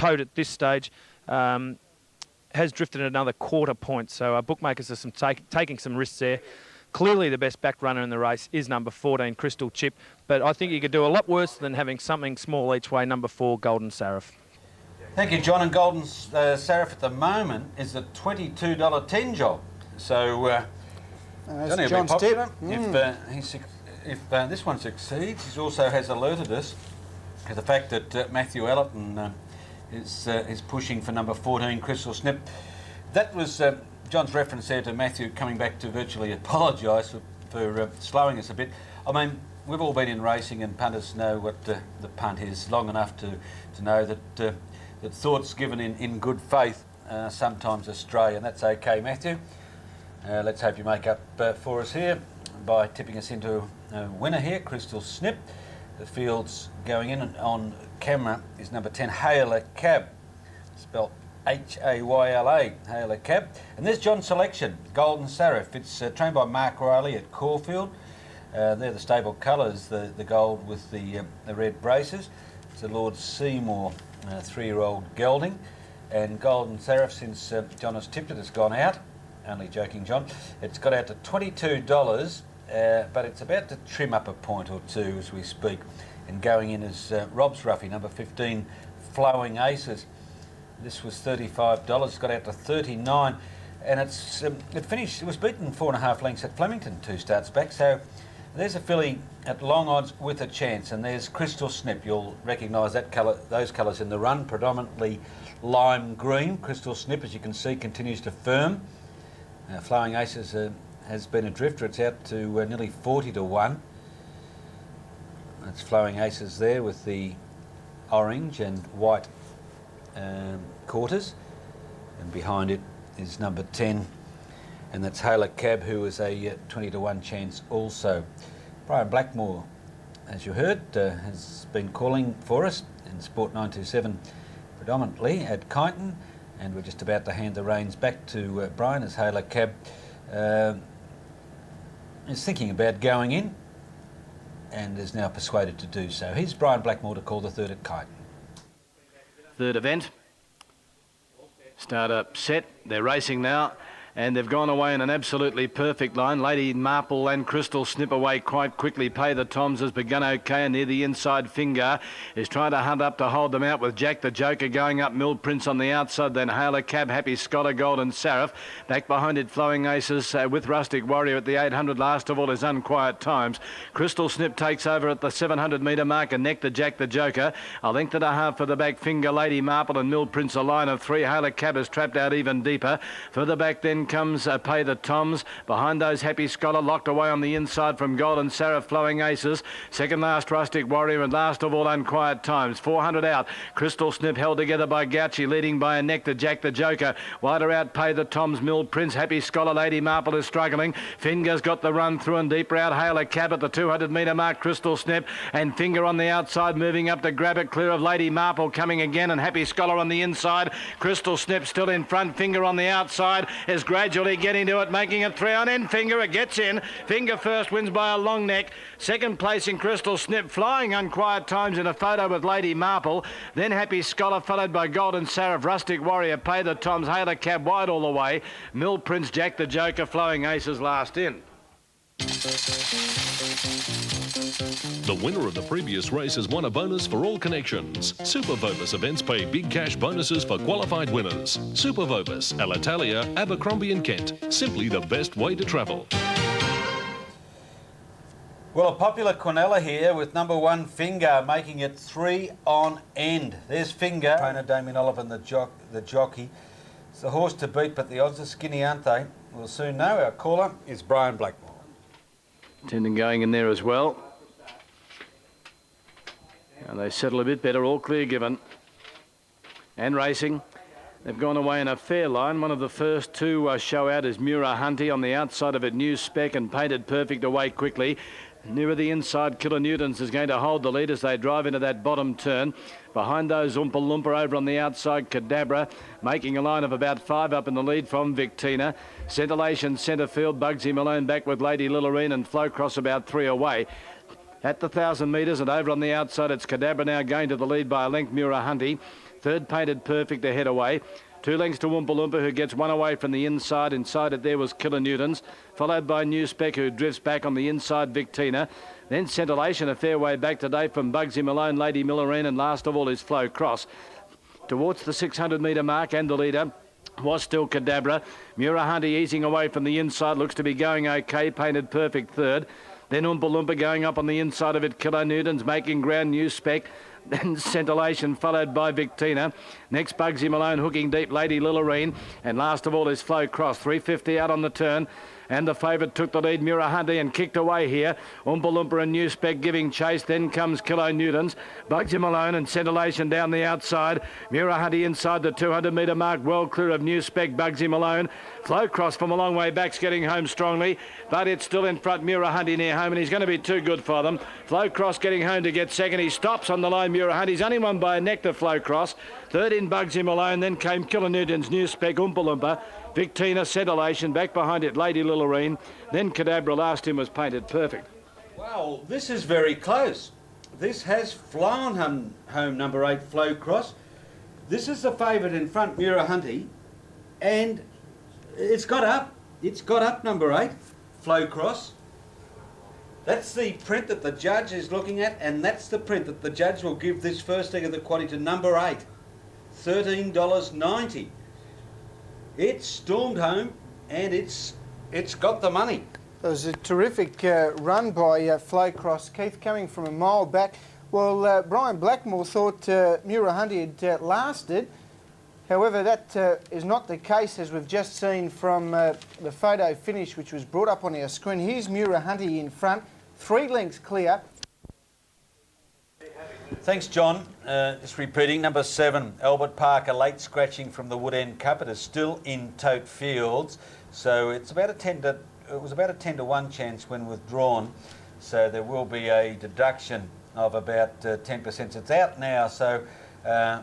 tote at this stage. Has drifted another quarter point, so our bookmakers are taking some risks there. Clearly the best back runner in the race is number 14, Crystal Chip, but I think you could do a lot worse than having something small each way, number 4, Golden Seraph. Thank you, John. And Golden Seraph at the moment is a $22.10 job. So, John's tip. If this one succeeds, he also has alerted us to the fact that Matthew Ellerton is pushing for number 14, Crystal Snip. That was John's reference there to Matthew coming back to virtually apologise for slowing us a bit. I mean, we've all been in racing, and punters know what the punt is long enough to know that thoughts given in good faith sometimes astray, and that's okay, Matthew. Let's hope you make up for us here by tipping us into a winner here, Crystal Snip. The field's going in on camera is number 10, Hayler Cab, spelled Hayla, Hayler Cab. And there's John's selection, Golden Seraph. It's trained by Mark Riley at Caulfield. They're the stable colours, the gold with the red braces. It's a Lord Seymour 3-year-old gelding. And Golden Seraph, since John has tipped it, has gone out. Only joking, John. It's got out to $22, but it's about to trim up a point or two as we speak. And going in is Rob's Ruffy, number 15, Flowing Aces. This was $35, got out to $39, and it finished. It was beaten 4.5 lengths at Flemington 2 starts back. So there's a filly at long odds with a chance, and there's Crystal Snip. You'll recognise that colour, those colours in the run, predominantly lime green. Crystal Snip, as you can see, continues to firm. Flowing Aces has been a drifter. It's out to nearly 40 to 1. That's Flowing Aces there with the orange and white quarters, and behind it is number 10, and that's Hayler Cab, who is a 20 to 1 chance also. Brian Blackmore, as you heard, has been calling for us in Sport 927 predominantly at Kyneton, and we're just about to hand the reins back to Brian as Hayler Cab is thinking about going in and is now persuaded to do so. Here's Brian Blackmore to call the third at Kyneton. Third event. Start up set. They're racing now. And they've gone away in an absolutely perfect line. Lady Marple and Crystal Snip away quite quickly. Pay the Toms has begun okay, and near the inside Finger is trying to hunt up to hold them out with Jack the Joker going up. Mill Prince on the outside, then Hayler Cab, Happy Scholar, Golden Seraph. Back behind it, Flowing Aces with Rustic Warrior at the 800. Last of all is Unquiet Times. Crystal Snip takes over at the 700 metre mark, and Nectar Jack the Joker. A length and a half for the back, Finger, Lady Marple and Mill Prince, a line of 3. Hayler Cab is trapped out even deeper. Further back then comes Pay the Toms. Behind those, Happy Scholar locked away on the inside from Golden Seraph, Flowing Aces. Second last, Rustic Warrior, and last of all, Unquiet Times. 400 out. Crystal Snip held together by Gouchy, leading by a Nectar Jack the Joker. Wider out, Pay the Toms, Mill Prince, Happy Scholar, Lady Marple is struggling. Finger's got the run through, and deeper out, Hayler Cab at the 200 metre mark. Crystal Snip and Finger on the outside, moving up to grab it clear of Lady Marple, coming again, and Happy Scholar on the inside. Crystal Snip still in front. Finger on the outside is gradually getting to it, making it 3 on end. Finger, it gets in. Finger first, wins by a long neck. Second place in Crystal Snip, Flying Unquiet Times in a photo with Lady Marple. Then Happy Scholar, followed by Golden Seraph, Rustic Warrior, Pay the Toms, Hayler Cab wide all the way. Mill Prince, Jack the Joker, Flowing Aces last in. The winner of the previous race has won a bonus for all connections. Super Vobis events pay big cash bonuses for qualified winners. Super Vobis, Alitalia, Abercrombie and Kent. Simply the best way to travel. Well, a popular Quinella here with number 1 Finger, making it 3 on end. There's Finger. Trainer Damien Oliver, the jockey. It's the horse to beat, but the odds are skinny, aren't they? We'll soon know. Our caller is Brian Blackmore. Tendon going in there as well. And they settle a bit better, all clear given. And racing. They've gone away in a fair line. One of the first to show out is Mura Hunty. On the outside of it, New Spec and Painted Perfect away quickly. Nearer the inside, Killer Newtons is going to hold the lead as they drive into that bottom turn. Behind those, Oompa Loompa over on the outside, Cadabra, making a line of about 5 up in the lead from Victina. Scintillation centre field, Bugsy Malone back with Lady Lillarine, and Flowcross about 3 away. At the 1,000 metres and over on the outside, it's Cadabra now going to the lead by a length, Mura Hunty. Third, Painted Perfect, ahead away. 2 lengths to Oompa Loompa, who gets one away from the inside. Inside it there was Killer Newtons, followed by New Spec, who drifts back on the inside, Victina. Then Scintillation, a fair way back today from Bugsy Malone, Lady Millerine, and last of all is Flow Cross. Towards the 600-metre mark, and the leader was still Cadabra. Murahunty easing away from the inside, looks to be going okay. Painted Perfect third. Then Oompa Loompa going up on the inside of it. Killer Newtons making ground. New Spec. Then Scintillation, followed by Victina. Next, Bugsy Malone hooking deep, Lady Lillarine. And last of all is Flow Cross. 350 out on the turn. And the favourite took the lead, Murahunty, and kicked away here. Oompa Loompa and New Spec giving chase. Then comes Kilo Newtons. Bugsy Malone and Scintillation down the outside. Murahunty inside the 200-metre mark, well clear of New Spec, Bugsy Malone. Flow Cross from a long way back's getting home strongly, but it's still in front, Murahunty near home, and he's going to be too good for them. Flow Cross getting home to get second. He stops on the line, Murahunty's only won by a neck to Flow Cross. Third in Bugsy Malone, then came Killer Newtons, New Spec, Oompa Loompa. Victina, Scintillation, back behind it, Lady Lillarine. Then Cadabra, last in was Painted Perfect. Wow, this is very close. This has flown home number 8, Flow Cross. This is the favourite in front, Murahunty, and it's got up. It's got up number 8, Flow Cross. That's the print that the judge is looking at, and that's the print that the judge will give this first leg of the quaddie to number 8, $13.90. It's stormed home, and it's got the money. It was a terrific run by Flow Cross. Keith coming from a mile back. Well, Brian Blackmore thought Murahunty had lasted. However, that is not the case, as we've just seen from the photo finish, which was brought up on our screen. Here's Murahunty in front, 3 lengths clear. Thanks, John. Just repeating, number 7, Albert Parker, late scratching from the Woodend Cup. It is still in tote fields, so it's about a 10 to. It was about a 10 to 1 chance when withdrawn, so there will be a deduction of about 10%. It's out now, so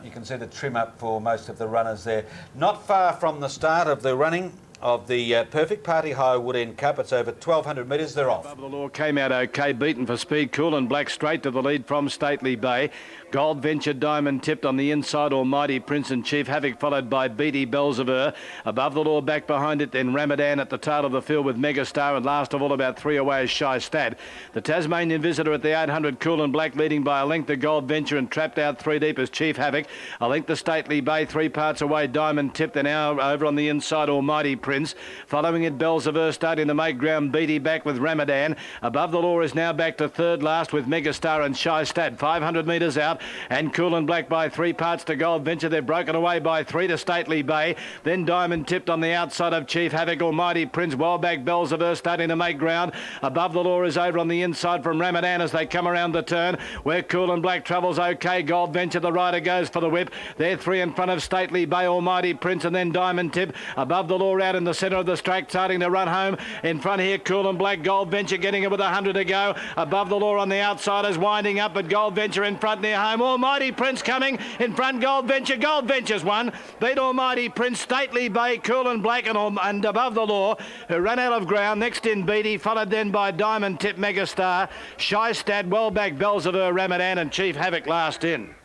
you can see the trim up for most of the runners there. Not far from the start of the running of the Perfect Party High Woodend Cup. It's over 1,200 metres. They're off. Above the Law came out okay, beaten for speed. Cool and Black straight to the lead from Stately Bay. Gold Venture, Diamond tipped on the inside. Almighty Prince and Chief Havoc followed by Beatty Belzever. Above the Law, back behind it, then Ramadan at the tail of the field with Megastar, and last of all about 3 away is Shy Stad. The Tasmanian Visitor at the 800, Cool and Black leading by a length. The Gold Venture and trapped out 3 deep as Chief Havoc. A length to Stately Bay, 3 parts away. Diamond tipped, and now over on the inside Almighty Prince. Following it, Belzever starting to make ground. Beatty back with Ramadan. Above the Law is now back to third last with Megastar and Shy Stad. 500 metres out, and Cool and Black by 3 parts to Gold Venture. They're broken away by 3 to Stately Bay. Then Diamond tipped on the outside of Chief Havoc. Almighty Prince, well back. Belzever starting to make ground. Above the Law is over on the inside from Ramadan as they come around the turn, where Cool and Black travels okay. Gold Venture, the rider, goes for the whip. They're 3 in front of Stately Bay, Almighty Prince, and then Diamond Tip. Above the Law out in the centre of the strike, starting to run home. In front here, Cool and Black. Gold Venture getting it with 100 to go. Above the Law on the outsiders, winding up, but Gold Venture in front near home. Almighty Prince coming in front. Gold Venture. Gold Venture's won. Beat Almighty Prince, Stately Bay, Cool and Black, and Above the Law, who ran out of ground. Next in Beatty, followed then by Diamond Tip, Megastar, Shy Stad, well back, Belzever, Ramadan, and Chief Havoc last in.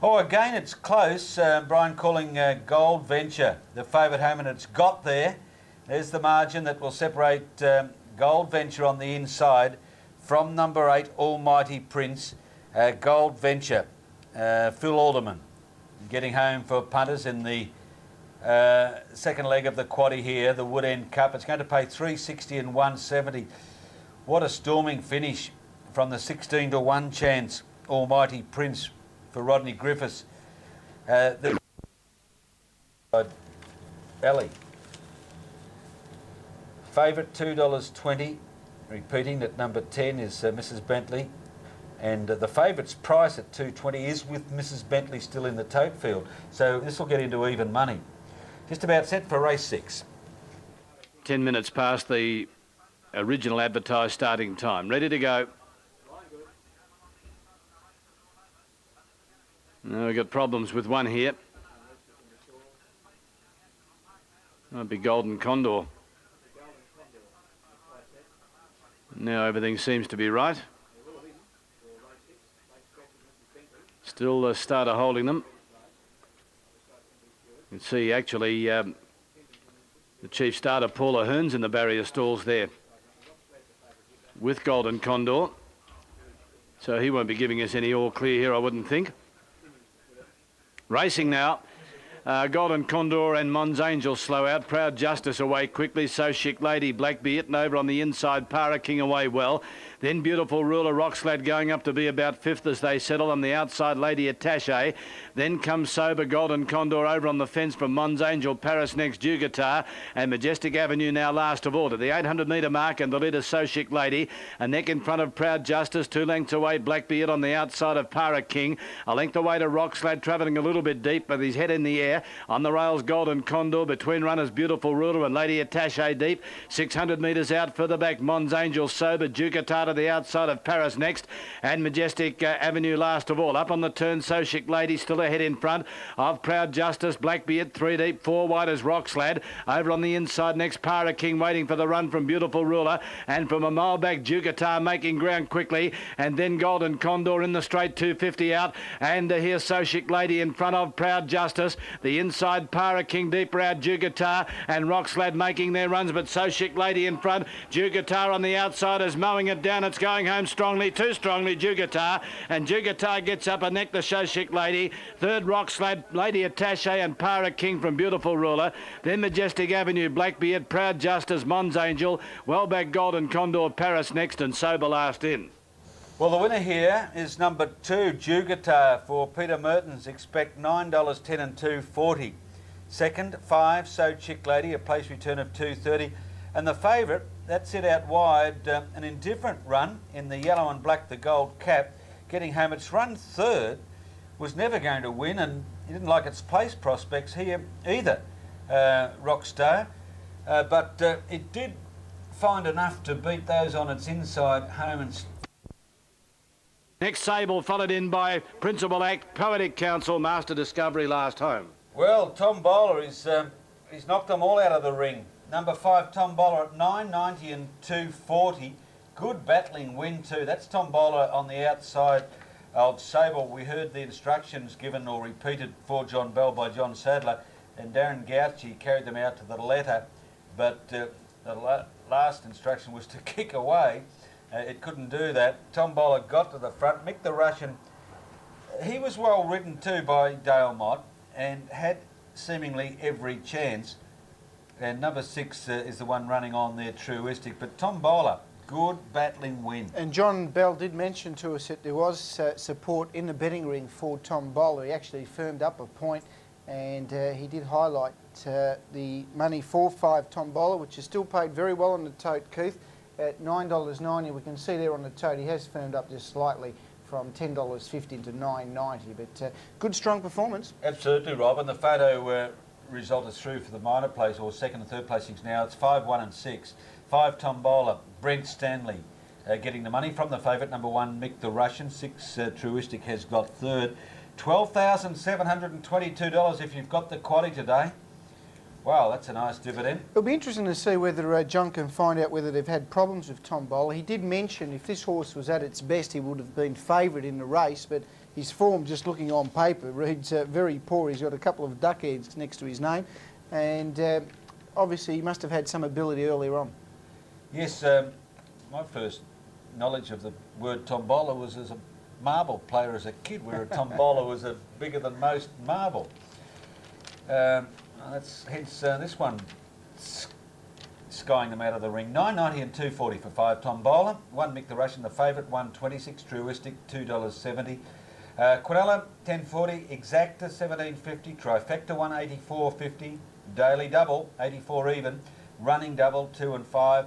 Oh, again, it's close. Brian calling Gold Venture the favourite home, and it's got there. There's the margin that will separate Gold Venture on the inside from number 8, Almighty Prince. Gold Venture, Phil Alderman, getting home for punters in the second leg of the quaddie here, the Woodend Cup. It's going to pay $3.60 and $1.70. What a storming finish from the 16 to 1 chance, Almighty Prince for Rodney Griffiths. The Ellie. Favourite $2.20. Repeating that number 10 is Mrs. Bentley. And the favourite's price at $2.20 is with Mrs. Bentley still in the tote field. So this will get into even money. Just about set for race 6. 10 minutes past the original advertised starting time. Ready to go. Now we've got problems with one here. Might be Golden Condor. Now everything seems to be right. Still the starter holding them. You can see actually the chief starter, Paula Hearns, in the barrier stalls there with Golden Condor. So he won't be giving us any all clear here, I wouldn't think. Racing now. Golden Condor and Mons Angel slow out. Proud Justice away quickly. So Chic Lady, Blackbeard, and over on the inside, Para King away well. Then Beautiful Ruler, Rockslad going up to be about fifth as they settle. On the outside, Lady Attache. Then comes Sober, Golden Condor over on the fence from Mons Angel, Paris next, Jugatar, and Majestic Avenue now last of all to the 800-metre mark, and the leader, So Chic Lady. A neck in front of Proud Justice, 2 lengths away, Blackbeard on the outside of Para King. A length away to Rockslad, travelling a little bit deep with his head in the air. On the rails, Golden Condor, between runners, Beautiful Ruler and Lady Attache deep. 600 metres out further back, Mons Angel, Sober, Jugatar to the outside of Paris next, and Majestic Avenue last of all. Up on the turn, So Chic Lady still ahead in front of Proud Justice, Blackbeard 3 deep, 4 wide as Rockslad. Over on the inside next, Para King waiting for the run from Beautiful Ruler, and from a mile back, Jugatar making ground quickly, and then Golden Condor in the straight, 250 out, and here's So Chic Lady in front of Proud Justice. The inside, Para King deeper out, Jugatar and Rockslad making their runs, but So Chic Lady in front. Jugatar on the outside is mowing it down. It's going home strongly, too strongly, Jugatar, and Jugatar gets up a neck to So Chic Lady. Third, Rockslad, Lady Attache and Para King from Beautiful Ruler. Then Majestic Avenue, Blackbeard, Proud Justice, Mons Angel, well back Golden Condor, Paris next, and Sober last in. Well, the winner here is number 2, Jugatar, for Peter Mertens. Expect $9.10 and $2.40. Second, 5, So Chic Lady, a place return of $2.30. And the favourite, that's it out wide, an indifferent run in the yellow and black, the gold cap, getting home. Its run third, was never going to win, and he didn't like its place prospects here either, Rockstar. But it did find enough to beat those on its inside home and... Next, Sable, followed in by Principal Act, Poetic Council, Master Discovery last home. Well, Tom Bowler is he's knocked them all out of the ring. Number 5, Tom Bowler at $9.90 and $2.40. Good battling win too. That's Tom Bowler on the outside of Sable. We heard the instructions given or repeated for John Bell by John Sadler, and Darren Gauci carried them out to the letter. But the last instruction was to kick away. It couldn't do that. Tom Bowler got to the front. Mick the Russian, he was well ridden too by Dale Mott and had seemingly every chance. And number 6 is the one running on there, Truistic. But Tom Bowler, good battling win. And John Bell did mention to us that there was support in the betting ring for Tom Bowler. He actually firmed up a point, and he did highlight the money for 5 Tom Bowler, which is still paid very well on the tote, Keith, at $9.90. We can see there on the tote he has firmed up just slightly from $10.50 to $9.90. But good, strong performance. Absolutely, Rob. And the photo result is through for the minor place, or second and third placings now. It's 5, 1 and 6. 5 Tom Bowler, Brent Stanley getting the money from the favourite, number 1 Mick the Russian. 6 Truistic has got third. $12,722 if you've got the quaddy today. Wow, that's a nice dividend. It'll be interesting to see whether John can find out whether they've had problems with Tom Bowler. He did mention if this horse was at its best, he would have been favourite in the race, but his form, just looking on paper, reads very poor. He's got a couple of duck heads next to his name, and obviously he must have had some ability earlier on. Yes, my first knowledge of the word Tom Bowler was as a marble player as a kid, where a Tom Bowler was a bigger than most marble. That's hence this one skying them out of the ring. $9.90 and $2.40 for 5 Tom Bowler. 1 Mick the Russian, the favourite, $1.26. Truistic, $2.70. Quinella, $10.40. Exacta, $17.50. Trifecta, $184.50. Daily Double, $84 even. Running Double, 2 and 5.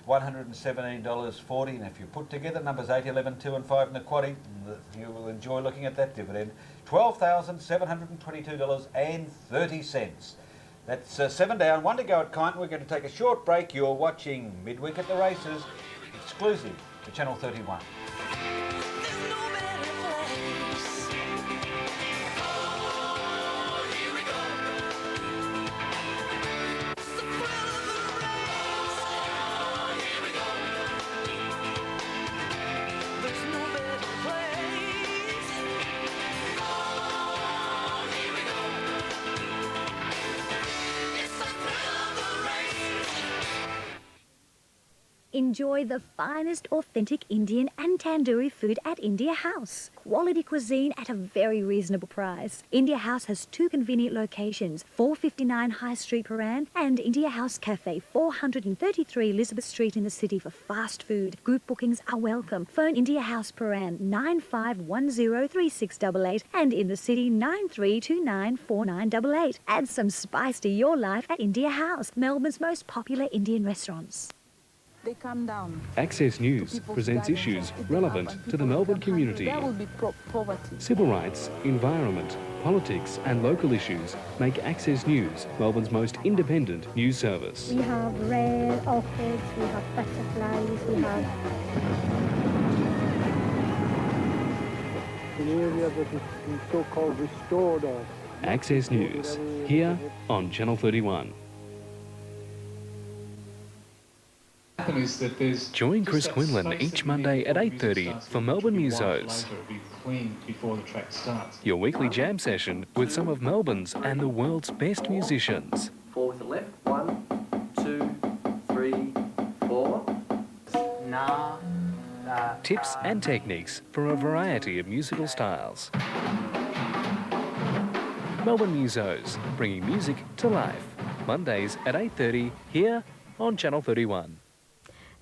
$117.40, and if you put together numbers 8, 11, 2 and 5 in the quaddy, you will enjoy looking at that dividend. $12,722.30. That's 7 down, 1 to go at Kyneton. We're going to take a short break. You're watching Midweek at the Races, exclusive to Channel 31. Enjoy the finest authentic Indian and tandoori food at India House. Quality cuisine at a very reasonable price. India House has 2 convenient locations, 459 High Street, Paran, and India House Cafe, 433 Elizabeth Street in the city for fast food. Group bookings are welcome. Phone India House Paran 95103688 and in the city 93294988. Add some spice to your life at India House, Melbourne's most popular Indian restaurants. They come down. Access News presents issues relevant to the Melbourne community. There will be poverty. Civil rights, environment, politics and local issues make Access News Melbourne's most independent news service. We have red orchids, we have butterflies, we have... An area that is so-called restored. Access News, here on Channel 31. Join Chris Quinlan each Monday at 8:30 for Melbourne Musos, your weekly jam session with some of Melbourne's and the world's best musicians. 4 with the left, 1, 2, 3, 4. Tips and techniques for a variety of musical styles. Melbourne Musos, bringing music to life. Mondays at 8:30 here on Channel 31.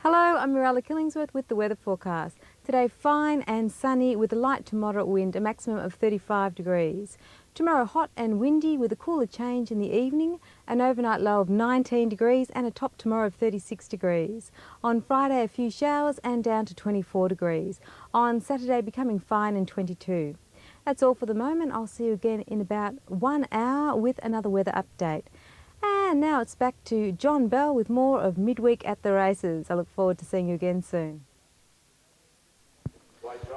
Hello, I'm Mirella Killingsworth with the weather forecast. Today fine and sunny with a light to moderate wind, a maximum of 35 degrees. Tomorrow hot and windy with a cooler change in the evening, an overnight low of 19 degrees and a top tomorrow of 36 degrees. On Friday a few showers and down to 24 degrees. On Saturday becoming fine and 22. That's all for the moment. I'll see you again in about 1 hour with another weather update. And now it's back to John Bell with more of Midweek at the Races. I look forward to seeing you again soon.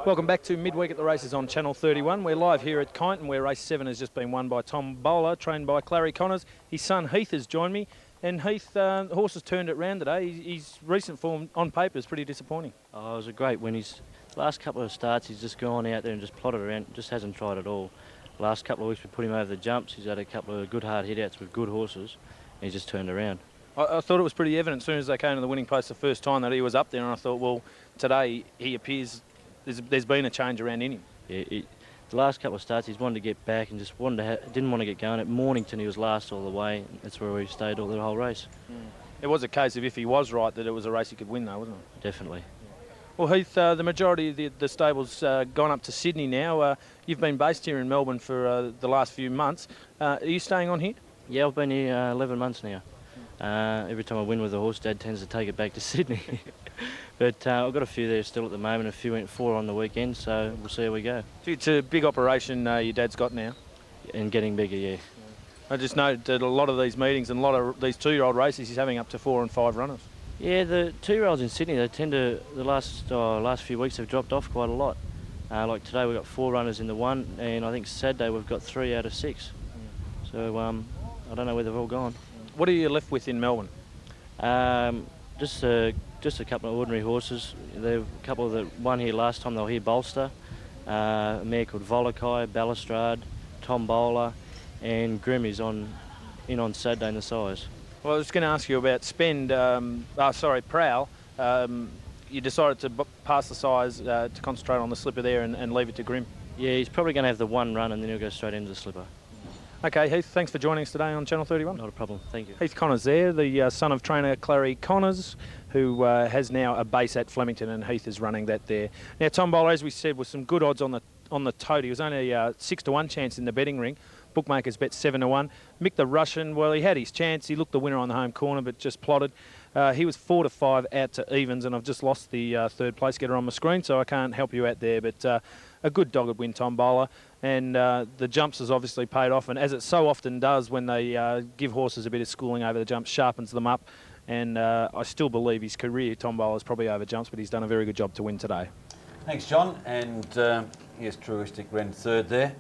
Welcome back to Midweek at the Races on Channel 31. We're live here at Kyneton where race 7 has just been won by Tom Bowler, trained by Clary Connors. His son Heath has joined me. And Heath, the horse has turned it round today. His recent form on paper is pretty disappointing. Oh, it was a great win. His last couple of starts he's just gone out there and just plotted around, just hasn't tried at all. Last couple of weeks we put him over the jumps. He's had a couple of good hard hit-outs with good horses. And he's just turned around. I thought it was pretty evident as soon as they came to the winning post the first time that he was up there, and I thought, well, today he appears there's been a change around in him. Yeah, the last couple of starts he's wanted to get back and just didn't want to get going. At Mornington he was last all the way. That's where we stayed all the whole race. It was a case of if he was right that it was a race he could win though, wasn't it? Definitely. Well, Heath, the majority of the stable's gone up to Sydney now. You've been based here in Melbourne for the last few months. Are you staying on here? Yeah, I've been here 11 months now. Every time I win with a horse, Dad tends to take it back to Sydney. But I've got a few there still at the moment. A few went 4 on the weekend, so we'll see how we go. It's a big operation your dad's got now. And getting bigger, yeah. I just noted that a lot of these meetings and a lot of these 2-year-old races, he's having up to 4 and 5 runners. Yeah, the 2-year-olds in Sydney, they tend to, the last few weeks have dropped off quite a lot. Like today we've got 4 runners in the 1, and I think Saturday we've got 3 out of 6. So I don't know where they've all gone. What are you left with in Melbourne? Just a couple of ordinary horses. There were a couple that won here last time. They were here Bolster, a mare called Volakai, Balustrade, Tom Bowler, and Grim is in on Saturday in the size. Well, I was going to ask you about Prowl. You decided to pass the size to concentrate on the slipper there and leave it to Grim. Yeah, he's probably going to have the 1 run and then he'll go straight into the slipper. Okay, Heath, thanks for joining us today on Channel 31. Not a problem, thank you. Heath Connors there, the son of trainer Clary Connors, who has now a base at Flemington, and Heath is running that there. Now, Tom Bowler, as we said, with some good odds on the tote. He was only a 6-1 chance in the betting ring. Bookmakers bet 7-1. Mick the Russian, well, he had his chance. He looked the winner on the home corner, but just plotted. He was 4-5 out to evens, and I've just lost the third place getter on my screen, so I can't help you out there. But a good dogged win, Tom Bowler. And the jumps has obviously paid off, and as it so often does when they give horses a bit of schooling over the jumps, sharpens them up. And I still believe his career, Tom Bowler's probably over jumps, but he's done a very good job to win today. Thanks, John. And yes, Truistic ran third there.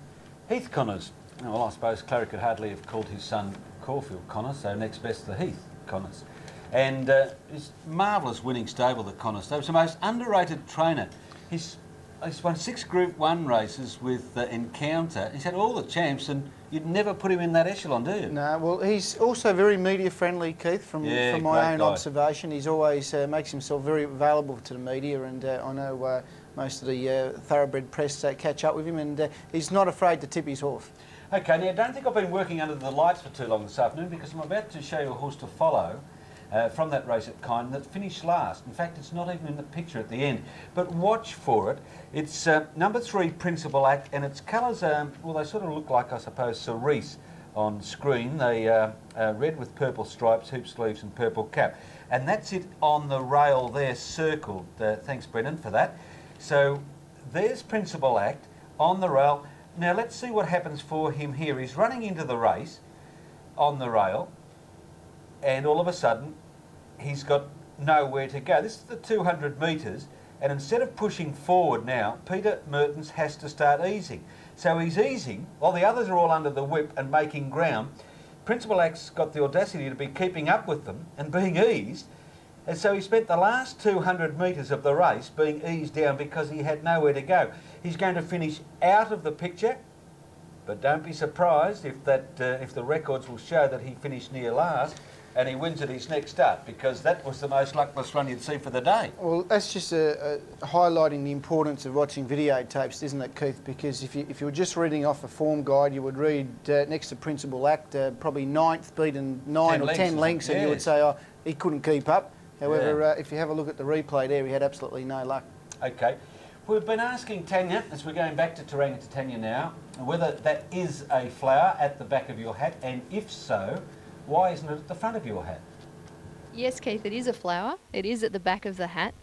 Heath Connors. Well, I suppose Clary could hardly have called his son Caulfield Connors, so next best to Heath Connors. And his marvellous winning stable, the Connors stable. He's the most underrated trainer. His he's won 6 Group 1 races with Encounter. He's had all the champs, and you'd never put him in that echelon, do you? No, well, he's also very media friendly, Keith, from my own guy. observation. He's always makes himself very available to the media, and I know most of the thoroughbred press catch up with him, and he's not afraid to tip his horse. Okay, now, I don't think I've been working under the lights for too long this afternoon, because I'm about to show you a horse to follow from that race at Kyneton that finished last. In fact, it's not even in the picture at the end. But watch for it. It's number 3, Principal Act, and its colours, well, they sort of look like, I suppose, cerise on screen. They are red with purple stripes, hoop sleeves and purple cap. And that's it on the rail there, circled. Thanks, Brendan, for that. So there's Principal Act on the rail. Now, let's see what happens for him here. He's running into the race on the rail, and all of a sudden, he's got nowhere to go. This is the 200 metres, and instead of pushing forward now, Peter Mertens has to start easing. So he's easing, while the others are all under the whip and making ground. Principal Act's got the audacity to be keeping up with them and being eased, and so he spent the last 200 metres of the race being eased down because he had nowhere to go. He's going to finish out of the picture, but don't be surprised if the records will show that he finished near last and he wins at his next start, because that was the most luckless run you'd see for the day. Well, that's just highlighting the importance of watching videotapes, isn't it, Keith? Because if you were just reading off a form guide, you would read next to Principal Act, probably 9th, beaten 9 or 10 lengths, and you would say, oh, he couldn't keep up. However, if you have a look at the replay there, he had absolutely no luck. Okay. We've been asking Tanya, as we're going back to Tarangatania now, whether that is a flower at the back of your hat, and if so, why isn't it at the front of your hat? Yes, Keith, it is a flower. It is at the back of the hat,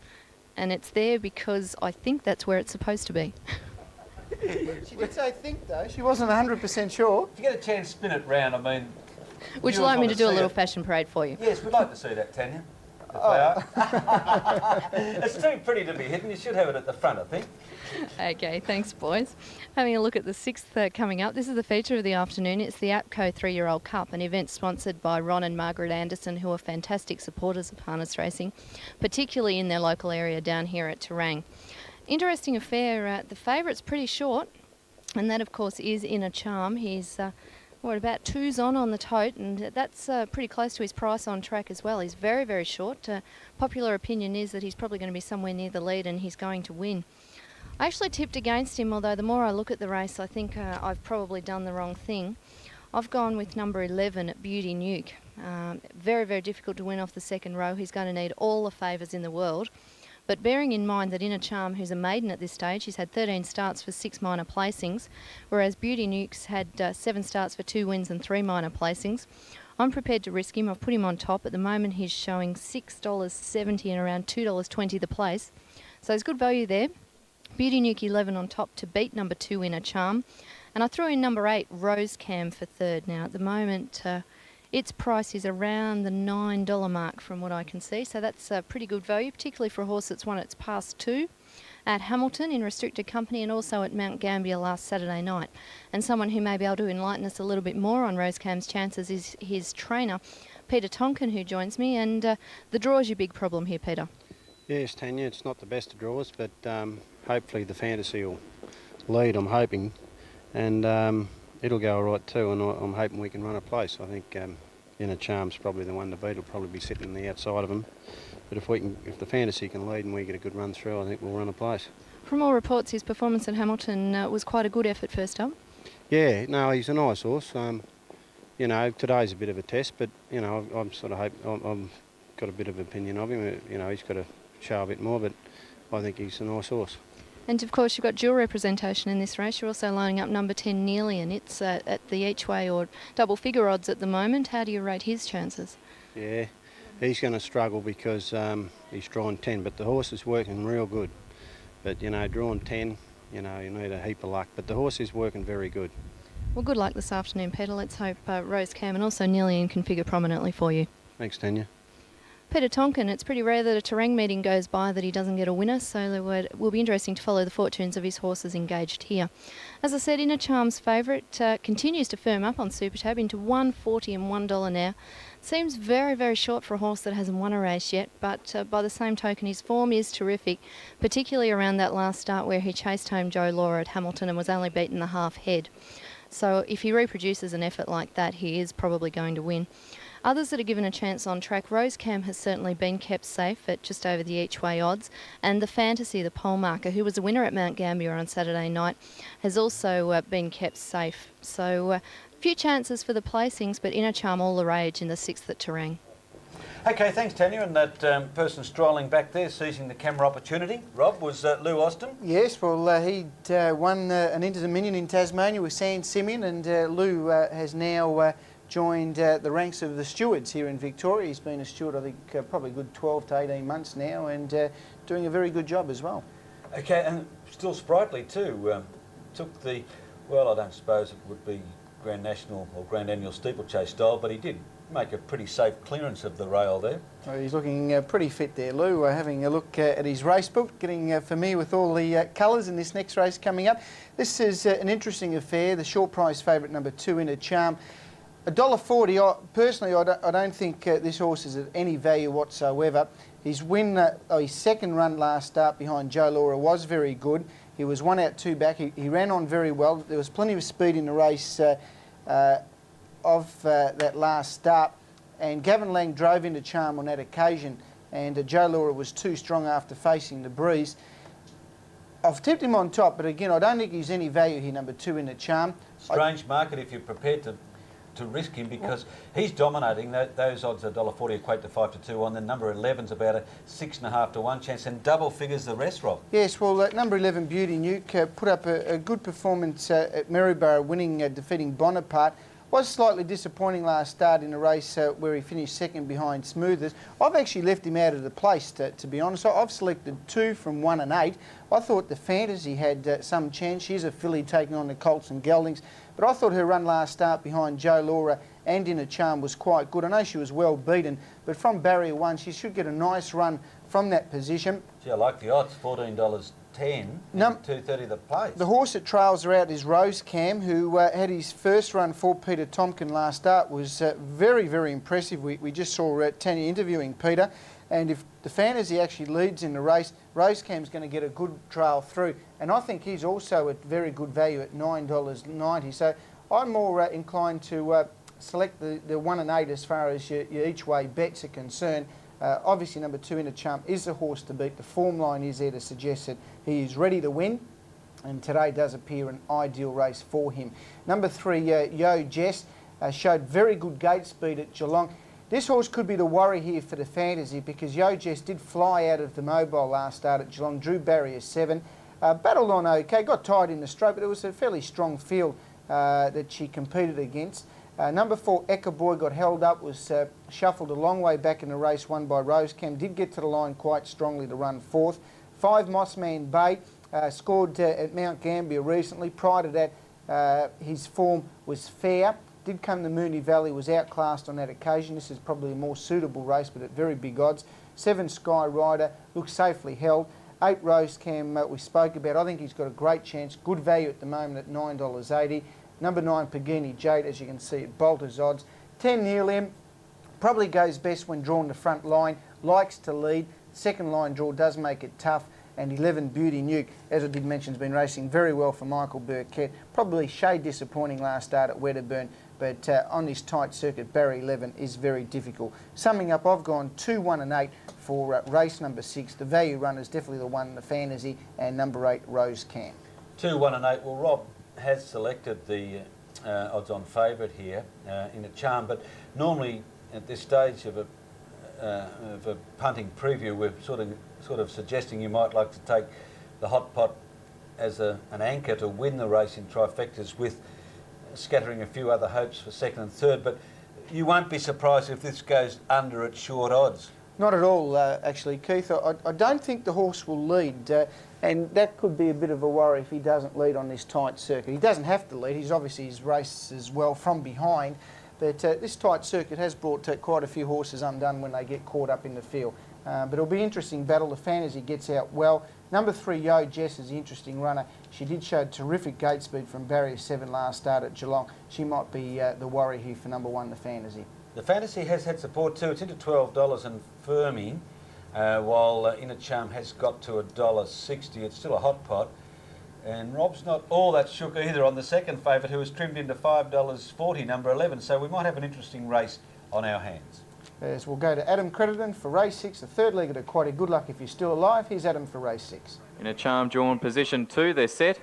and it's there because I think that's where it's supposed to be. She did say think, though. She wasn't 100% sure. If you get a chance, spin it round. I mean... Would you like me to do a little fashion parade for you? Yes, we'd like to see that, Tanya. The flower. It's too pretty to be hidden. You should have it at the front, I think. Okay, thanks, boys. Having a look at the 6th coming up. This is the feature of the afternoon. It's the APCO 3-year-old Cup, an event sponsored by Ron and Margaret Anderson, who are fantastic supporters of harness racing, particularly in their local area down here at Terang. Interesting affair. The favourite's pretty short, and that, of course, is Inner Charm. He's about 2s on the tote, and that's pretty close to his price on track as well. He's very, very short. Popular opinion is that he's probably going to be somewhere near the lead and he's going to win. I actually tipped against him, although the more I look at the race, I think I've probably done the wrong thing. I've gone with number 11, Beauty Nuke. Very, very difficult to win off the second row. He's going to need all the favours in the world. But bearing in mind that Inner Charm, who's a maiden at this stage, he's had 13 starts for 6 minor placings, whereas Beauty Nuke's had 7 starts for 2 wins and 3 minor placings. I'm prepared to risk him. I've put him on top. At the moment, he's showing $6.70 and around $2.20 the place. So there's good value there. Beauty Nuke 11 on top to beat number 2, Inner Charm. And I threw in number 8, Rose Cam, for third. Now, at the moment, its price is around the $9 mark from what I can see, so that's pretty good value, particularly for a horse that's won its past 2 at Hamilton in restricted company and also at Mount Gambier last Saturday night. And someone who may be able to enlighten us a little bit more on Rose Cam's chances is his trainer, Peter Tonkin, who joins me. And the draw is your big problem here, Peter. Yes, Tanya, it's not the best of draws, but hopefully the fantasy will lead, I'm hoping. And it'll go all right too, and I'm hoping we can run a place. I think Inner Charm's probably the one to beat. It'll probably be sitting on the outside of him. But if the fantasy can lead and we get a good run through, I think we'll run a place. From all reports, his performance at Hamilton was quite a good effort first up. Yeah, no, he's a nice horse. You know, today's a bit of a test, but you know, I'm sort of I've got a bit of opinion of him. You know, he's got to show a bit more, but I think he's a nice horse. And of course, you've got dual representation in this race. You're also lining up number 10, Neelian. It's at the each way or double figure odds at the moment. How do you rate his chances? Yeah, he's going to struggle because he's drawn 10, but the horse is working real good. But you know, drawn 10, you know, you need a heap of luck. But the horse is working very good. Well, good luck this afternoon, Peter. Let's hope Rose Cam and also Neelian can figure prominently for you. Thanks, Tanya. Peter Tonkin, it's pretty rare that a Terang meeting goes by that he doesn't get a winner, so it will be interesting to follow the fortunes of his horses engaged here. As I said, Inner Charm's favourite continues to firm up on Super Tab into $1.40 and $1 now. Seems very, very short for a horse that hasn't won a race yet, but by the same token, his form is terrific, particularly around that last start where he chased home Joe Laura at Hamilton and was only beaten the half head. So if he reproduces an effort like that, he is probably going to win. Others that are given a chance on track, Rosecam has certainly been kept safe at just over the each-way odds, and the Fantasy, the pole marker, who was a winner at Mount Gambier on Saturday night, has also been kept safe. So a few chances for the placings, but Inner Charm all the rage in the 6th at Terang. Okay, thanks, Tanya. And that person strolling back there, seizing the camera opportunity, Rob, was Lou Austin. Yes, well, he'd won an Inter-Dominion in Tasmania with San Simeon, and Lou has now joined the ranks of the stewards here in Victoria. He's been a steward, I think, probably a good 12 to 18 months now, and doing a very good job as well. Okay, and still sprightly too. Took the, well, I don't suppose it would be Grand National or Grand Annual steeplechase style, but he did make a pretty safe clearance of the rail there. Oh, he's looking pretty fit there, Lou. Having a look at his race book, getting familiar with all the colours in this next race coming up. This is an interesting affair. The short price favourite number 2, Inner Charm. $1.40. Personally, I don't think this horse is of any value whatsoever. His his second run last start behind Joe Laura was very good. He was 1 out 2 back. He ran on very well. There was plenty of speed in the race of that last start, and Gavin Lang drove into Charm on that occasion, and Joe Laura was too strong after facing the breeze. I've tipped him on top, but again, I don't think he's any value here, number 2, Inner Charm. Strange market if you're prepared to risk him, because he's dominating. Those odds are $1.40 equate to 5 to 2 on. The number 11's about a 6.5 to 1 chance, and double figures the rest, Rob. Yes, well, number 11, Beauty Nuke, put up a good performance at Maryborough, winning, defeating Bonaparte. Was slightly disappointing last start in a race where he finished second behind Smoothers. I've actually left him out of the place, to be honest. I've selected 2 from 1 and 8. I thought the Fantasy had some chance. She's a filly taking on the Colts and Geldings. But I thought her run last start behind Joe Laura and Inner Charm was quite good. I know she was well beaten, but from barrier 1, she should get a nice run from that position. Gee, I like the odds, $14.10, $2.30 the place. The horse that trails her out is Rosecam, who had his first run for Peter Tonkin last start. Was very, very impressive. We just saw Tanya interviewing Peter, and if the Fantasy actually leads in the race, Rosecam's going to get a good trail through, and I think he's also at very good value at $9.90. So I'm more inclined to select the 1 and 8 as far as your each way bets are concerned. Obviously, number 2, Inner Charm, is the horse to beat. The form line is there to suggest that he is ready to win, and today does appear an ideal race for him. Number 3, Yo Jess, showed very good gate speed at Geelong. This horse could be the worry here for the Fantasy, because Yo Jess did fly out of the mobile last start at Geelong, drew barrier 7, battled on okay, got tied in the stroke, but it was a fairly strong field that she competed against. Number 4, Eka Boy, got held up, was shuffled a long way back in the race, won by Rosecam, did get to the line quite strongly to run 4th. 5, Mossman Bay, scored at Mount Gambier recently. Prior to that, his form was fair. Did come to Moonee Valley, was outclassed on that occasion. This is probably a more suitable race, but at very big odds. 7, Sky Rider, looks safely held. 8, Rosecam, we spoke about. I think he's got a great chance. Good value at the moment at $9.80. Number 9, Pagini Jade, as you can see at Bolter's odds. 10, Neelim, probably goes best when drawn the front line. Likes to lead. Second line draw does make it tough. And 11, Beauty Nuke, as I did mention, has been racing very well for Michael Burkett. Probably shade disappointing last start at Wedderburn, but on this tight circuit, barrier 11 is very difficult. Summing up, I've gone 2, 1 and 8 for race number 6. The value run is definitely the one, the Fantasy, and number 8, Rosecam. 2, 1 and 8. Well, Rob has selected the odds-on favourite here in a Charm, but normally at this stage of a punting preview, we're sort of suggesting you might like to take the hot pot as an anchor to win the race in trifectas, with scattering a few other hopes for second and third. But you won't be surprised if this goes under at short odds. Not at all, actually, Keith. I don't think the horse will lead, and that could be a bit of a worry if he doesn't lead on this tight circuit. He doesn't have to lead. He's obviously, his races well from behind, But this tight circuit has brought quite a few horses undone when they get caught up in the field. But it'll be an interesting battle. The Fantasy gets out well. Number 3, Yo Jess, is the interesting runner. She did show terrific gate speed from barrier 7 last start at Geelong. She might be the worry here for number 1, the Fantasy. The Fantasy has had support too. It's into $12 and firming, while Inner Charm has got to $1.60. It's still a hot pot. And Rob's not all that shook either on the second favourite, who was trimmed into $5.40, number 11. So we might have an interesting race on our hands. As we'll go to Adam Crediton for race 6, the third leg at Equality. Good luck if you're still alive. Here's Adam for race 6. Inner Charm drawn position 2. They're set.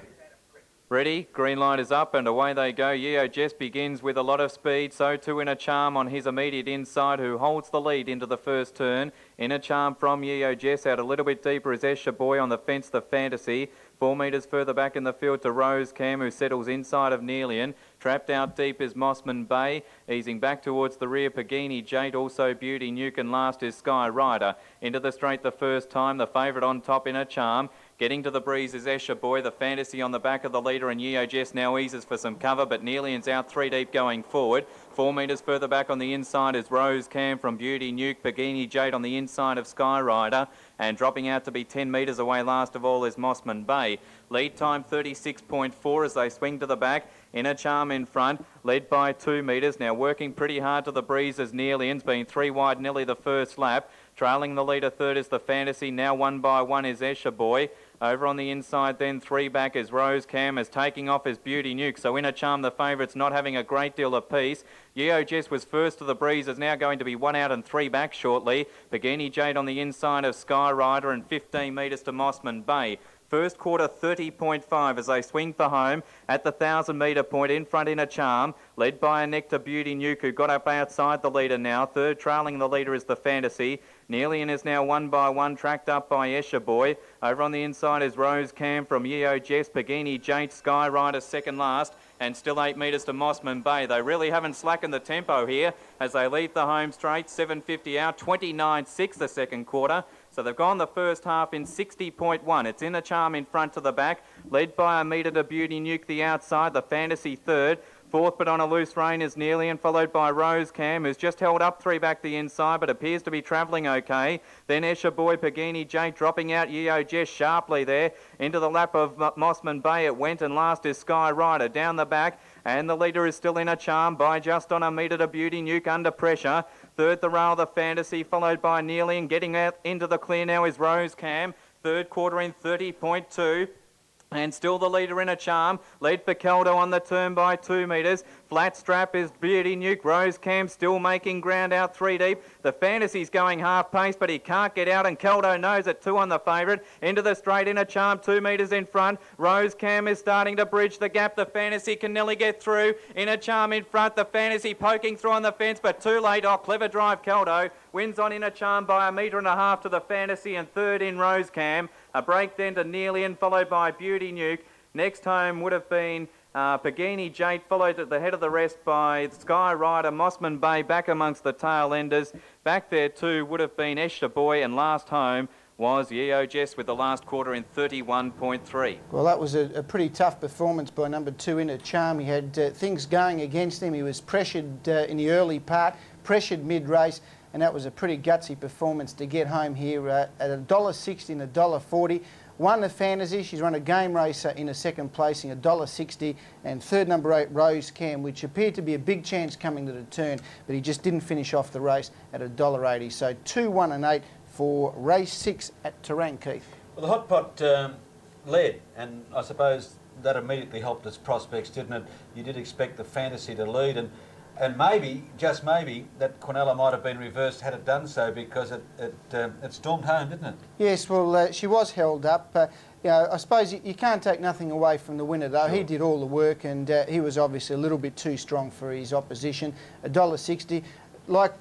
Ready, green light is up and away they go. Yo Jess begins with a lot of speed, so too Inner Charm on his immediate inside, who holds the lead into the first turn. Inner Charm from Yo Jess out a little bit deeper is Escher Boy on the fence, the Fantasy. 4 metres further back in the field to Rose Cam, who settles inside of Neelian. Trapped out deep is Mossman Bay. Easing back towards the rear, Pagini Jade, also Beauty Nuke, and last is Sky Rider. Into the straight the first time, the favourite on top, Inner Charm. Getting to the breeze is Escher Boy, the Fantasy on the back of the leader, and Yo Jess now eases for some cover, but Neelian's out 3 deep going forward. 4 metres further back on the inside is Rose Cam from Beauty Nuke. Pagini Jade on the inside of Sky Rider, and dropping out to be 10 metres away last of all is Mossman Bay. Lead time 36.4 as they swing to the back. Inner Charm in front, led by 2 metres. Now working pretty hard to the breeze as Neelian's been 3 wide nearly the first lap. Trailing the leader third is the Fantasy. Now 1 by 1 is Escher Boy. Over on the inside then 3 back is Rose Cam, as taking off is Beauty Nuke. So Inner Charm, the favourites, not having a great deal of pace. Yo Jess was first to the breeze, is now going to be 1 out and 3 back shortly. Pagini Jade on the inside of Sky Rider, and 15 metres to Mossman Bay. First quarter 30.5 as they swing for home at the 1,000 metre point. In front Inner Charm, led by a Nectar Beauty Nuke, who got up outside the leader now. Third trailing the leader is the Fantasy. Neelian is now 1 by 1, tracked up by Escher Boy. Over on the inside is Rose Cam from Yo Jess. Pagini Jade, Sky Rider second last, and still 8 metres to Mossman Bay. They really haven't slackened the tempo here as they leave the home straight. 7.50 out, 29.6 the second quarter. So they've gone the first half in 60.1. It's Inner Charm in front to the back, led by a metre to Beauty Nuke the outside, the Fantasy third. Fourth but on a loose rein is Neelian, followed by Rose Cam, who's just held up 3 back the inside but appears to be travelling okay. Then Escher Boy, Pagini Jade dropping out. Yo Jess sharply there into the lap of Mossman Bay it went, and last is Sky Rider down the back. And the leader is still Inner Charm by just on a metre to Beauty Nuke under pressure. Third the rail, the Fantasy, followed by Neelian. Getting out into the clear now is Rose Cam. Third quarter in 30.2. And still the leader Inner Charm, led for Caldo on the turn by 2 metres. Flat strap is Beauty Nuke. Rose Cam still making ground out 3 deep. The Fantasy's going half pace, but he can't get out, and Caldo knows it. 2 on the favourite. Into the straight, Inner Charm 2 metres in front. Rose Cam is starting to bridge the gap. The Fantasy can nearly get through. Inner Charm in front. The Fantasy poking through on the fence, but too late. Oh, clever drive, Caldo. Wins on Inner Charm by 1.5 metres to the Fantasy, and third in Rose Cam. A break then to Neelian, followed by Beauty Nuke. Next home would have been Pagini Jade, followed at the head of the rest by Sky Rider. Mossman Bay back amongst the tail enders. Back there too would have been Escher Boy, and last home was Yo Jess with the last quarter in 31.3. Well, that was a pretty tough performance by number 2 Inner Charm. He had things going against him. He was pressured in the early part, pressured mid-race, and that was a pretty gutsy performance to get home here at $1.60 and $1.40. Won the Fantasy. She's run a game race in a second placing, $1.60, and third number 8 Rose Cam, which appeared to be a big chance coming to the turn, but he just didn't finish off the race at $1.80. So 2, 1 and 8 for race 6 at Terang, Keith. Well, the hot pot led, and I suppose that immediately helped its prospects, didn't it? You did expect the Fantasy to lead, and maybe, just maybe, that Quinella might have been reversed had it done so, because it stormed home, didn't it? Yes, well, she was held up. You know, I suppose you can't take nothing away from the winner, though. Sure. He did all the work, and he was obviously a little bit too strong for his opposition. $1.60. Like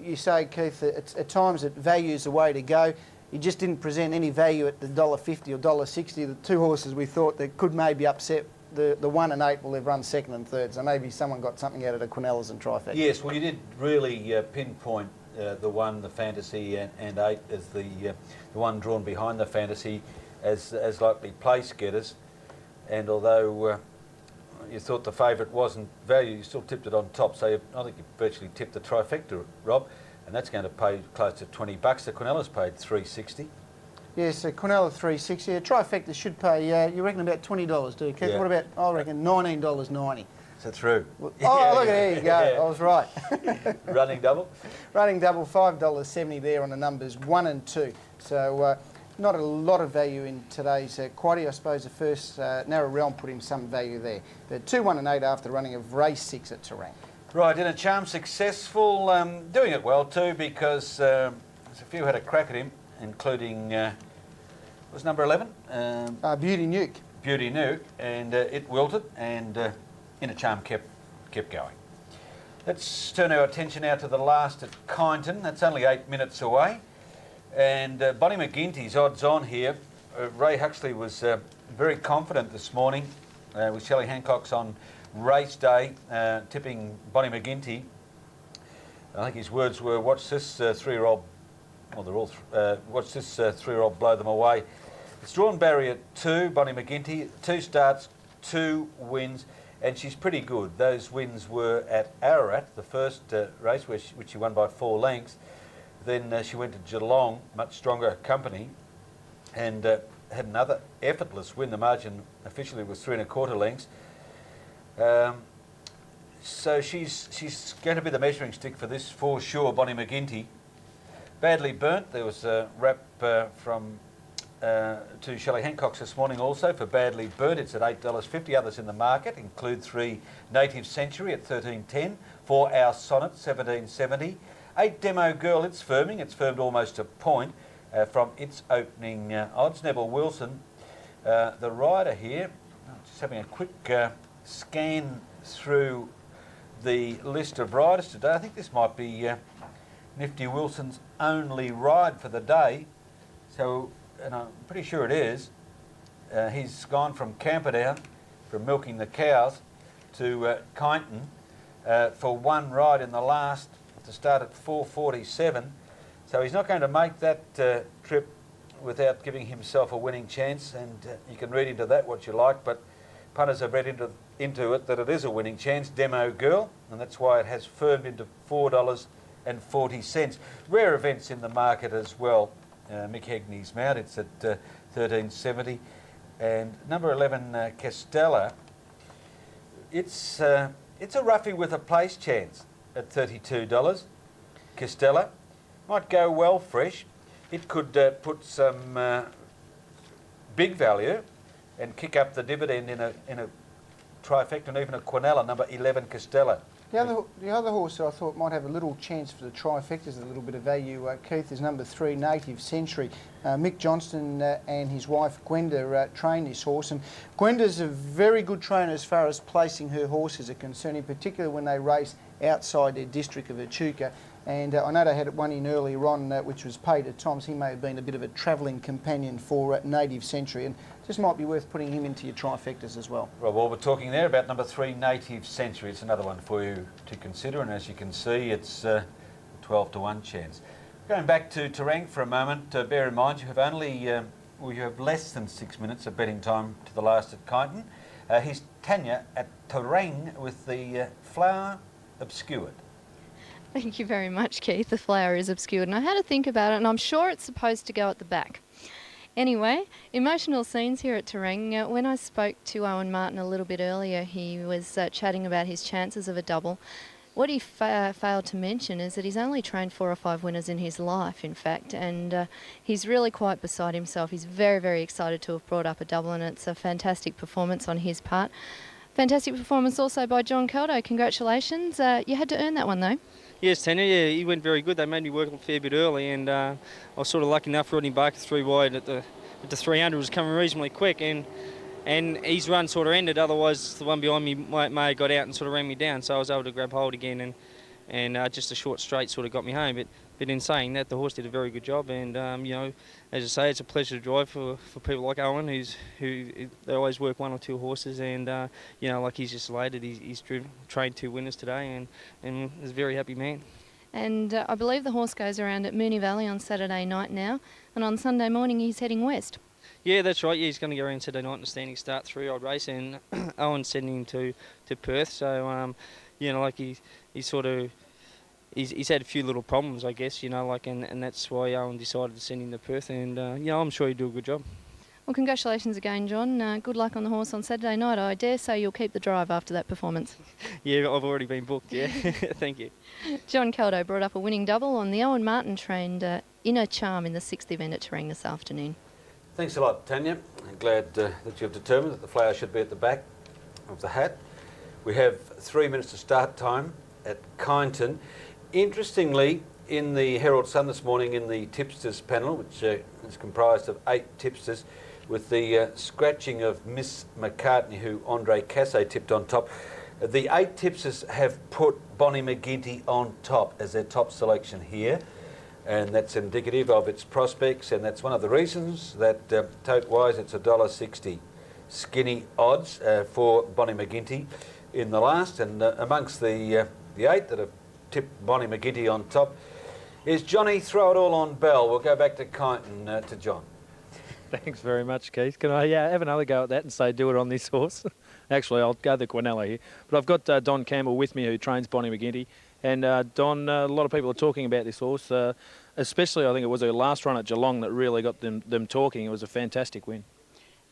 you say, Keith, at times that value's the way to go. He just didn't present any value at the $1.50 or $1.60. The 2 horses we thought that could maybe upset the 1 and 8 will have run second and third, so maybe someone got something out of the Quinellas and Trifecta. Yes, well, you did really pinpoint the 1, the Fantasy, and 8 as the one drawn behind the Fantasy as likely place getters. And although you thought the favourite wasn't value, you still tipped it on top. So I think you virtually tipped the trifecta, Rob, and that's going to pay close to $20. The Quinellas paid $3.60. Yes, Quinella $3.60. A trifecta should pay, you reckon about $20, do you, Keith? Yeah. What about, I reckon, $19.90. So through. Oh, look, there you go. I was right. Running double? Running double, $5.70 there on the numbers 1 and 2. So not a lot of value in today's quaddie. I suppose the first Narrow Realm put in some value there. But 2, 1 and 8 after running of race 6 at Terang. Right, Dinner Charm successful, doing it well too, because there's a few had a crack at him, including, was number 11? Beauty Nuke. Beauty Nuke, and it wilted, and Inner Charm kept going. Let's turn our attention now to the last at Kyneton. That's only 8 minutes away. And Bonnie McGinty's odds on here. Ray Huxley was very confident this morning with Shelley Hancock's on race day, tipping Bonnie McGinty. I think his words were, watch this three-year-old, well, they're all, watch this three-year-old blow them away. It's drawn barrier 2, Bonnie McGinty, 2 starts, 2 wins, and she's pretty good. Those wins were at Ararat, the first race, which she won by 4 lengths. Then she went to Geelong, much stronger company, and had another effortless win. The margin officially was 3 1/4 lengths. So she's going to be the measuring stick for this for sure, Bonnie McGinty. Badly Burnt, there was a rap from to Shelley Hancock's this morning also for Badly Burnt. It's at $8.50. Others in the market include 3 Native Century at $13.10, 4 Our Sonnet $17.70, 8 Demo Girl, it's firming. It's firmed almost a point from its opening odds. Neville Wilson, the rider here, just having a quick scan through the list of riders today. I think this might be Nifty Wilson's only ride for the day. So, and I'm pretty sure it is. He's gone from Camperdown, from milking the cows, to Kyneton for 1 ride in the last, to start at 4:47. So he's not going to make that trip without giving himself a winning chance, and you can read into that what you like, but punters have read into it that it is a winning chance, Demo Girl, and that's why it has firmed into $4.40. Rare events in the market as well. Mick Hegney's mount, it's at $13.70, and number 11 Castella, it's a roughie with a place chance at $32. Castella might go well fresh. It could put some big value and kick up the dividend in a trifecta and even a Quinella, number 11 Castella. The other horse that I thought might have a little chance for the trifectas, a little bit of value, Keith, is number 3 Native Century. Mick Johnston and his wife Gwenda train this horse, and Gwenda's a very good trainer as far as placing her horses are concerned, in particular when they race outside their district of Echuca. And I know they had one in earlier on, which was paid at times. He may have been a bit of a travelling companion for Native Century, and just might be worth putting him into your trifectas as well. Right, well, we're talking there about number 3 Native Century. It's another one for you to consider, and as you can see, it's 12 to 1 chance. Going back to Terang for a moment, bear in mind you have only, you have less than 6 minutes of betting time to the last at Kyneton. Here's Tanya at Terang with the flower obscured. Thank you very much, Keith. The flower is obscured, and I had to think about it, and I'm sure it's supposed to go at the back. Anyway, emotional scenes here at Terang. When I spoke to Owen Martin a little bit earlier, he was chatting about his chances of a double. What he failed to mention is that he's only trained 4 or 5 winners in his life, in fact, and he's really quite beside himself. He's very, very excited to have brought up a double, and it's a fantastic performance on his part. Fantastic performance also by John Caldo. Congratulations. You had to earn that one, though. Yes, Tanya, yeah, he went very good. They made me work a fair bit early, and I was sort of lucky enough. Rodney Barker 3 wide at the 300 was coming reasonably quick, and his run sort of ended. Otherwise, the one behind me may have got out and sort of ran me down, so I was able to grab hold again, and just a short straight sort of got me home. But in saying that, the horse did a very good job, and you know, as I say, it's a pleasure to drive for people like Owen, who they always work 1 or 2 horses, and you know, like he's just elated, he's trained 2 winners today, and is a very happy man. And I believe the horse goes around at Moonee Valley on Saturday night now, and on Sunday morning he's heading west. Yeah, that's right. Yeah, he's going to go around Saturday night in a standing start 3-year-old race, and Owen's sending him to Perth. So, you know, like he's had a few little problems, I guess, you know, like, and that's why Owen decided to send him to Perth, and you know, I'm sure he'll do a good job. Well, congratulations again, John. Good luck on the horse on Saturday night. I dare say you'll keep the drive after that performance. Yeah, I've already been booked, yeah. Thank you. John Caldo brought up a winning double on the Owen Martin trained Inner Charm in the 6th event at Terang this afternoon. Thanks a lot, Tanya. I'm glad that you've determined that the flower should be at the back of the hat. We have 3 minutes to start time at Kyneton. Interestingly, in the Herald Sun this morning, in the tipsters panel, which is comprised of 8 tipsters, with the scratching of Miss McCartney, who Andre Casse tipped on top, the 8 tipsters have put Bonnie McGinty on top as their top selection here. And that's indicative of its prospects, and that's one of the reasons that tote-wise it's $1.60 skinny odds for Bonnie McGinty in the last. And amongst the 8 that have tipped Bonnie McGinty on top is Johnny Throw It All on Bell. We'll go back to Kyneton to John. Thanks very much, Keith. Can I have another go at that and say do it on this horse? Actually, I'll go the Quinella here. But I've got Don Campbell with me, who trains Bonnie McGinty. And Don, a lot of people are talking about this horse, especially I think it was her last run at Geelong that really got them talking. It was a fantastic win.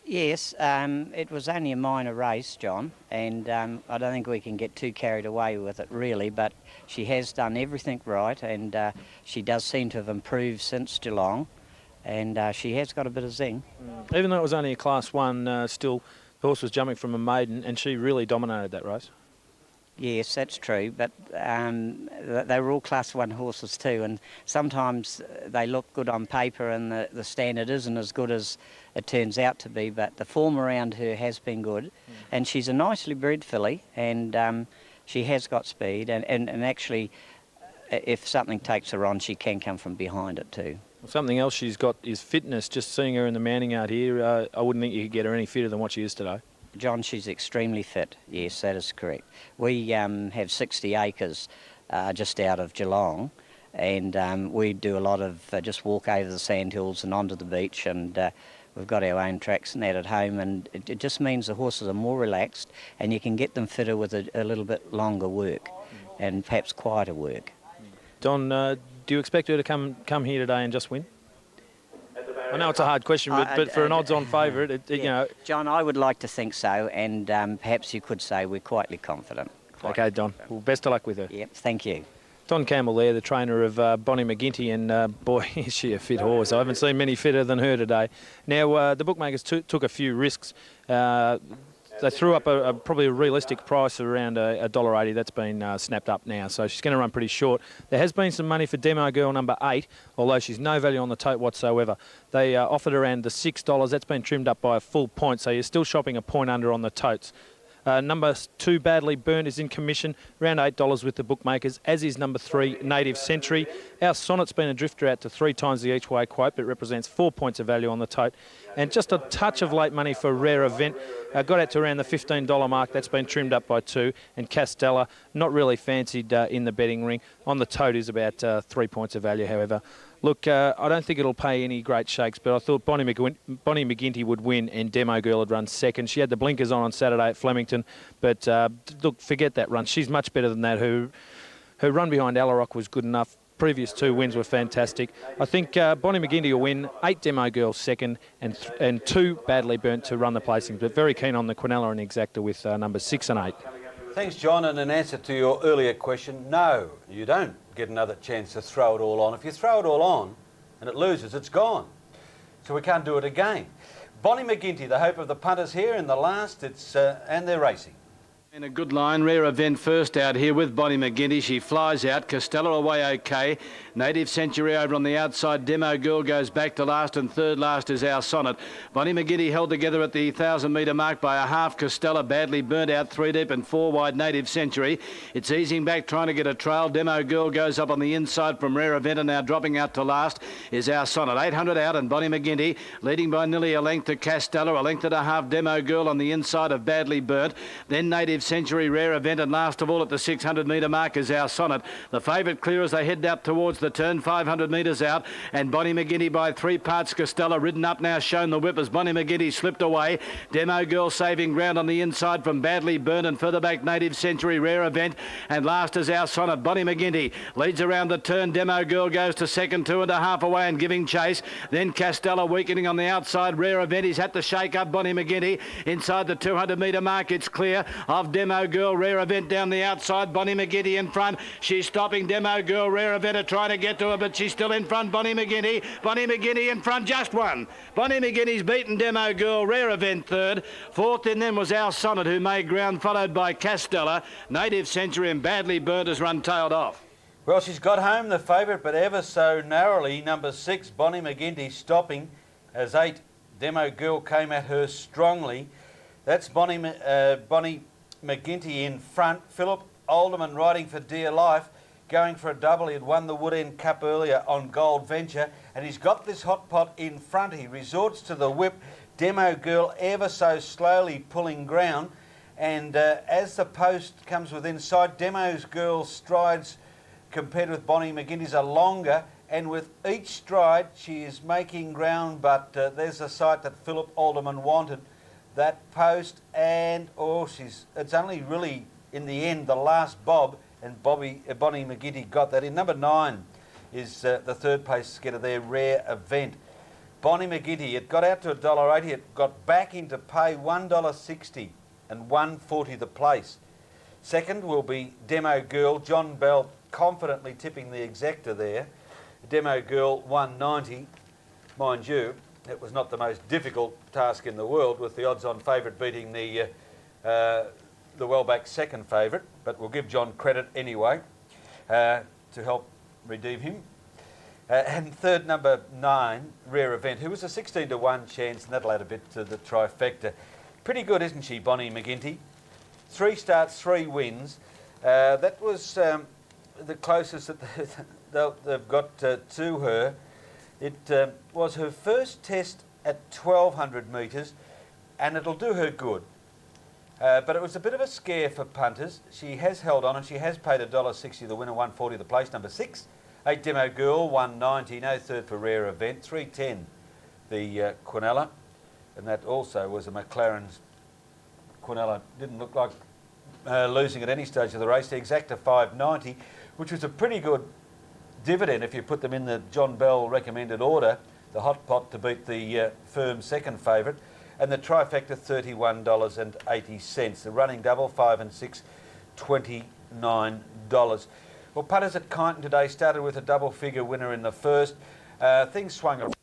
Yes, it was only a minor race, John, and I don't think we can get too carried away with it really, but she has done everything right, and she does seem to have improved since Geelong, and she has got a bit of zing. Even though it was only a Class 1, still the horse was jumping from a maiden, and she really dominated that race. Yes, that's true, but they were all Class 1 horses too, and sometimes they look good on paper and the standard isn't as good as it turns out to be, but the form around her has been good, and she's a nicely bred filly, and she has got speed, and actually, if something takes her on, she can come from behind it too. Well, something else she's got is fitness. Just seeing her in the Manning Yard here, I wouldn't think you could get her any fitter than what she is today. John, she's extremely fit. Yes, that is correct. We have 60 acres just out of Geelong, and we do a lot of just walk over the sandhills and onto the beach, and we've got our own tracks and that at home, and it just means the horses are more relaxed, and you can get them fitter with a little bit longer work and perhaps quieter work. Don, do you expect her to come here today and just win? I know it's a hard question, but for an odds-on favourite, you know... John, I would like to think so, and perhaps you could say we're quietly confident. Okay, Don. Well, best of luck with her. Yep, thank you. Don Campbell there, the trainer of Bonnie McGinty, and boy, is she a fit horse. I haven't seen many fitter than her today. Now, the bookmakers took a few risks. They threw up probably a realistic price around $1.80. That's been snapped up now, so she's going to run pretty short. There has been some money for Demo Girl number 8, although she's no value on the tote whatsoever. They offered around the $6. That's been trimmed up by a full point, so you're still shopping a point under on the totes. Number 2, Badly Burnt, is in commission, around $8 with the bookmakers, as is number 3, Native Century. Our Sonnet's been a drifter out to 3 times the each way quote, but represents 4 points of value on the tote. And just a touch of late money for Rare Event. Got out to around the $15 mark. That's been trimmed up by 2. And Castella, not really fancied in the betting ring. On the tote is about 3 points of value, however. Look, I don't think it'll pay any great shakes, but I thought Bonnie McGinty would win and Demo Girl would run second. She had the blinkers on Saturday at Flemington, but look, forget that run. She's much better than that. Her run behind Alarock was good enough. Previous 2 wins were fantastic. I think Bonnie McGinty will win, 8 Demo Girl second, and 2 Badly Burnt to run the placings, but very keen on the Quinella and Exacta with numbers 6 and 8. Thanks, John. And in answer to your earlier question, no, you don't get another chance to throw it all on. If you throw it all on and it loses, it's gone. So we can't do it again. Bonnie McGinty, the hope of the punters here in the last, and they're racing. In a good line, Rare Event first out here with Bonnie McGinty. She flies out. Costello away okay. Native Century over on the outside. Demo Girl goes back to last, and third last is Our Sonnet. Bonnie McGinty held together at the 1,000-metre mark by a half. Costello Badly Burnt out 3 deep and 4 wide. Native Century. It's easing back, trying to get a trail. Demo Girl goes up on the inside from Rare Event, and now dropping out to last is Our Sonnet. 800 out, and Bonnie McGinty leading by nearly a length to Costello. A length and a half. Demo Girl on the inside of Badly Burnt. Then Native Native Century, Rare Event, and last of all at the 600 metre mark is Our Sonnet. The favourite clear as they head up towards the turn, 500 metres out, and Bonnie McGinty by 3 parts. Costello ridden up now, shown the whip as Bonnie McGinty slipped away. Demo Girl saving ground on the inside from Badly Burned, and further back Native Century, Rare Event, and last is Our Sonnet. Bonnie McGinty leads around the turn. Demo Girl goes to second, 2.5 away and giving chase. Then Costello weakening on the outside. Rare Event, he's had to shake up Bonnie McGinty. Inside the 200 metre mark, it's clear of Demo Girl, Rare Event down the outside. Bonnie McGinty in front. She's stopping Demo Girl, Rare Event are trying to get to her, but she's still in front. Bonnie McGinty in front, just one. Bonnie McGinty's beaten Demo Girl, Rare Event third. Fourth in them was Our Sonnet, who made ground, followed by Costello. Native Century and Badly Burnt has run tailed off. Well, she's got home the favourite, but ever so narrowly. Number 6, Bonnie McGinty, stopping as 8, Demo Girl came at her strongly. That's Bonnie McGinty in front. Philip Alderman riding for dear life, going for a double. He had won the Wood End Cup earlier on Gold Venture, and he's got this hot pot in front. He resorts to the whip. Demo Girl ever so slowly pulling ground, and as the post comes within sight, Demo Girl's strides compared with Bonnie McGinty's are longer, and with each stride she is making ground, but there's a sight that Philip Alderman wanted, that post, and it's only really in the end the last bob, and Bonnie McGinty got that in. Number 9 is the third place getter there, Rare Event. Bonnie McGinty, it got out to $1.80, it got back into pay $1.60 and $1.40 the place. Second will be Demo Girl, John Bell confidently tipping the exacta there. Demo Girl $1.90. Mind you, it was not the most difficult task in the world, with the odds-on favourite beating the well-backed second favourite, but we'll give John credit anyway to help redeem him. And third, number 9, Rare Event, who was a 16-1 chance, and that'll add a bit to the trifecta. Pretty good, isn't she, Bonnie McGinty? 3 starts, 3 wins. That was the closest that they've got to her. It was her first test at 1,200 metres, and it'll do her good. But it was a bit of a scare for punters. She has held on, and she has paid $1.60 the winner, $1.40 the place. Number 6, 8 Demo Girl, $1.90. No third for Rare Event. $3.10 the Quinella, and that also was a McLaren's Quinella. Didn't look like losing at any stage of the race. The exacta $5.90, which was a pretty good dividend if you put them in the John Bell recommended order. The hot pot to beat the firm second favourite, and the trifecta $31.80. The running double 5 and 6, $29. Well, punters at Kyneton today started with a double figure winner in the first. Things swung around.